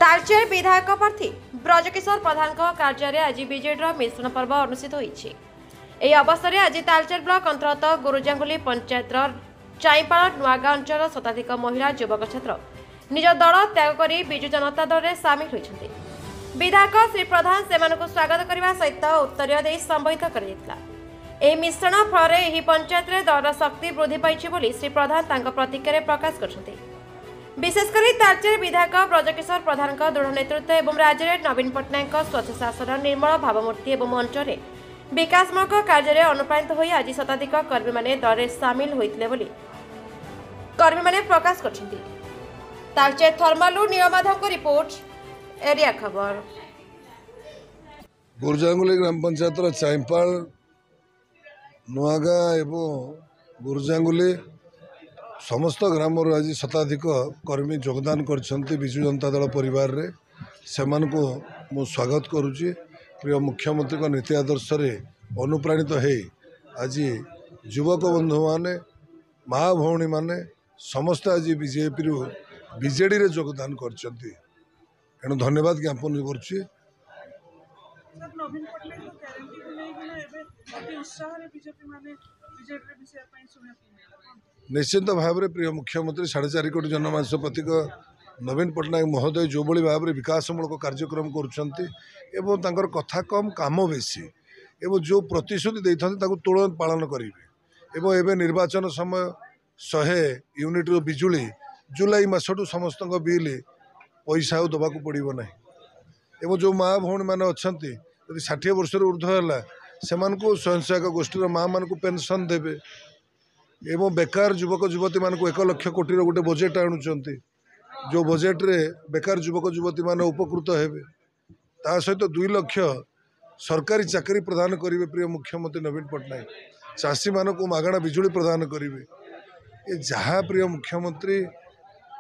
तालचेर विधायक प्रार्थी ब्रजकिशोर प्रधान कार्य आज विजेडर मिश्रण पर्व अनुष्ठित होती। अवसर में आज तालचेर ब्लॉक अंतर्गत गुरुजांगुली पंचायत चाईपाड़ नुआगां अंचल शताधिक महिला युवक छात्र निज दल त्याग कर विजु जनता दल में सामिल होती। विधायक श्री प्रधान से स्वागत करने सहित उत्तर दे संबोधित कर मिश्रण फल पंचायत में दल शक्ति वृद्धि पाई श्री प्रधान प्रतिक्रिया प्रकाश कर विशेषकर तालचेर विधायक ब्रजकिशोर प्रधान दृढ़ नेतृत्व एवं राज्य में नवीन पट्टनायक स्वच्छ शासन निर्मल भावमूर्ति और अंचल विकासमूलक कार्य अनुप्राणित हो आज शताधिक कर्मी मैंने दल में सामिल होते कर्मी मैंने प्रकाश कर तालचेर थर्मालू नीलमाधव रिपोर्ट एरिया खबर। गुरुजांगुली ग्राम पंचायत चाईपाड़ नुआगां एवं गुरुजांगुली समस्त ग्राम आज शताधिक कर्मी योगदान करछंती विजु जनता दल परिवार रे सेमानकु मु स्वागत करुच्ची। प्रिय मुख्यमंत्री का नीति आदर्श रे अनुप्राणित है आज युवक बंधु माने माँ भौणी माने समस्त आज बीजेपी रु बीजेडी रे योगदान करछंती एणु धन्यवाद ज्ञापन करुच्ची। निश्चित भाव में प्रिय मुख्यमंत्री 4.5 कोटी जनमानस प्रतीक नवीन पट्टनायक महोदय जो बड़ी भाव में विकासमूलक कार्यक्रम कर कथा कम काम बेसी एवं जो प्रतिश्रुति देते तुरंत पालन करेंगे एवं निर्वाचन समय 100 यूनिट बिजुली जुलाई मसठू समस्त बिल पैसा दबा पड़ो ना एवं जो माँ भौणी मैंने अच्छा 60 वर्ष ऊर्ध्व है से स्वयं सहायक गोष्ठी माँ मान पेनसन देवे एवं बेकार युवक युवती मान 1 लाख कोटी गोटे बजेट आणुंट जो बजेट रे बेकार युवक युवती मान उपकृत हेबे ता सहित 2 लाख सरकारी चाकरी प्रदान करेंगे प्रिय मुख्यमंत्री नवीन पट्टनायक चाषी मान को मागणा बिजुली प्रदान करेंगे ये जहाँ प्रिय मुख्यमंत्री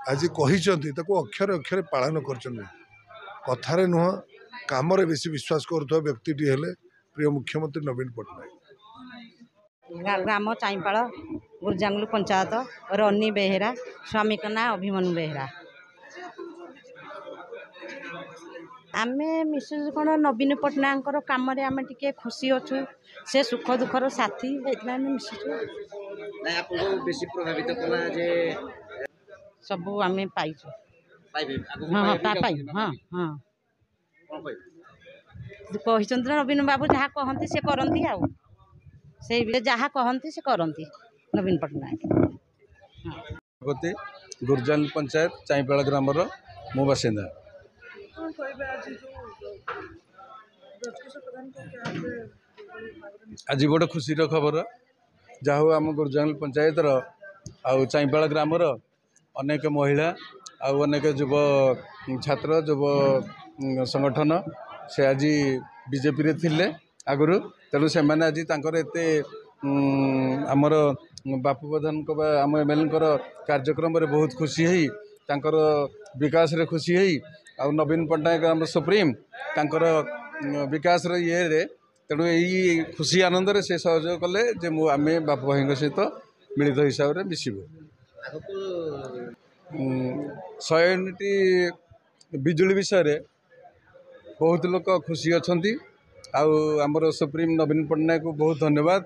आज कही अक्षर अक्षर पालन कर नुह काम बेसी विश्वास करुवा व्यक्ति हेले प्रिय मुख्यमंत्री नवीन पट्टनायक। ग्राम चाईपाड़ गुरुजांगुली पंचायत रनी बेहेरा स्वामी का ना अभिमन्यु बेहेरा आमे मिसेस कौन नवीन पट्टनायक कम आम टे खुशी अच्छु से सुख दुखर साथी सब आम पाई हाँ हाँ कहते नवीन बाबू जहाँ कहती से करती आ जहाँ कहती से करती नवीन पट्टनायक गुरुजांगुली पंचायत चाईपाड़ ग्राम मो बासिंदा आज बड़ खुशी खबर जहाँ आम गुरुजांगुली पंचायत आउ चाईपाड़ ग्राम अनेक महिला आउ अनेक युव छात्र युव संगठन से आज बीजेपी रे थिले आगुरु तेणु से आज एते आमर बापू प्रधान आम एमएलए कार्यक्रम रे बहुत खुशी है तांकर विकास रे खुशी है आ नवीन पट्टनायक आम सुप्रीम तांकर विकास रे ये रे तेणु यही खुशी आनंद रे से सहयोग कले जे आम बापू भाई सहित मिलित हिसाब से मिसबू 100 यूनिट बिजुली विषय रे बहुत लोग खुशी अच्छा आमर सुप्रीम नवीन पट्टनायक को बहुत धन्यवाद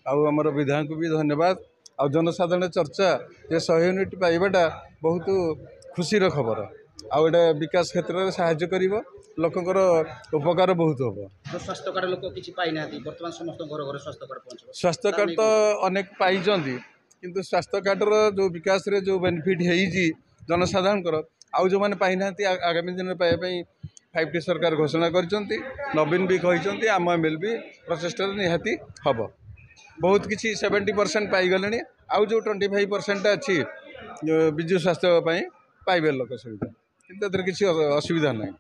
आमर विधायक को भी धन्यवाद आ जनसाधारण चर्चा ये 100 यूनिट पाइबाटा बहुत खुशी खबर आउटा विकास क्षेत्र में साहाय्य कर लोकंर उपकार बहुत हम। स्वास्थ्य कार्ड लोक किसी पाई ना बर्तमान समस्त घर घर स्वास्थ्य कार्ड पहुंच स्वास्थ्य कार्ड तो अनेक पाई किंतु स्वास्थ्य कार्ड जो विकास रे जो बेनिफिट है जनसाधारण आउ जो मैंने पाई ना आगामी दिन में पाइबाई 5T सरकार घोषणा करचंती नवीन भी कहते आम एमएलए भी प्रचेषा निहाती हम बहुत किसी 70% पाईगले आउ जो 25% अच्छी विजु स्वास्थ्य पाइबे लोक सुविधा किसी असुविधा नहीं।